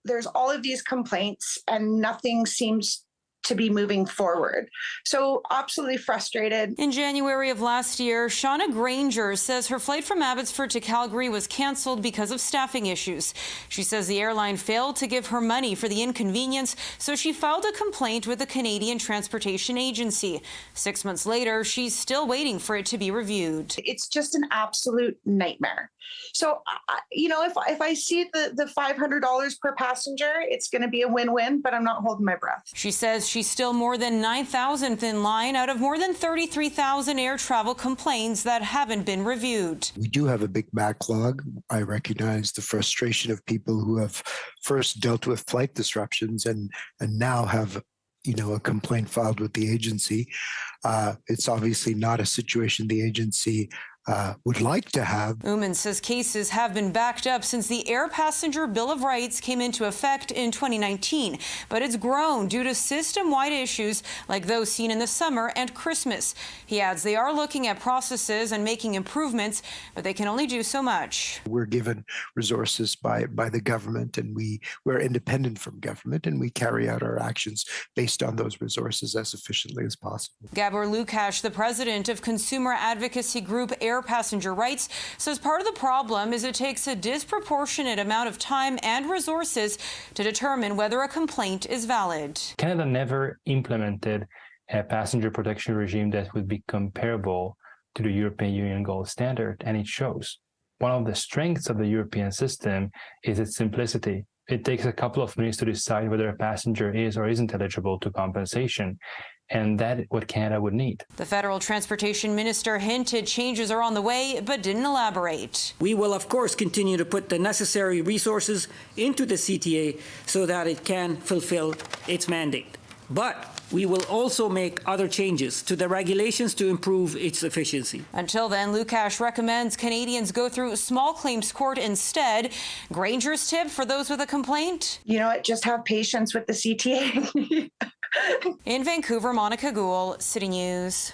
there's all of these complaints and nothing seems to be moving forward. So absolutely frustrated. In January of last year, Shauna Granger says her flight from Abbotsford to Calgary was canceled because of staffing issues. She says the airline failed to give her money for the inconvenience, so she filed a complaint with the Canadian Transportation Agency. 6 months later, she's still waiting for it to be reviewed. It's just an absolute nightmare. So, if I see the $500 per passenger, it's going to be a win-win, but I'm not holding my breath. She says she's still more than 9,000th in line out of more than 33,000 air travel complaints that haven't been reviewed. We do have a big backlog. I recognize the frustration of people who have first dealt with flight disruptions and now have a complaint filed with the agency. It's obviously not a situation the agency would like to have. Uman says cases have been backed up since the Air Passenger Bill of Rights came into effect in 2019, but it's grown due to system-wide issues like those seen in the summer and Christmas. He adds they are looking at processes and making improvements, but they can only do so much. We're given resources by the government, and we're independent from government, and we carry out our actions based on those resources as efficiently as possible. Gabor Lukash, the president of consumer advocacy group Air Passenger Rights, says part of the problem is it takes a disproportionate amount of time and resources to determine whether a complaint is valid. Canada never implemented a passenger protection regime that would be comparable to the European Union gold standard, and it shows. One of the strengths of the European system is its simplicity. It takes a couple of minutes to decide whether a passenger is or isn't eligible to compensation. And that is what Canada would need. The federal transportation minister hinted changes are on the way, but didn't elaborate. We will, of course, continue to put the necessary resources into the CTA so that it can fulfill its mandate. But we will also make other changes to the regulations to improve its efficiency. Until then, Lukash recommends Canadians go through small claims court instead. Granger's tip for those with a complaint? Just have patience with the CTA. In Vancouver, Monika Gul, City News.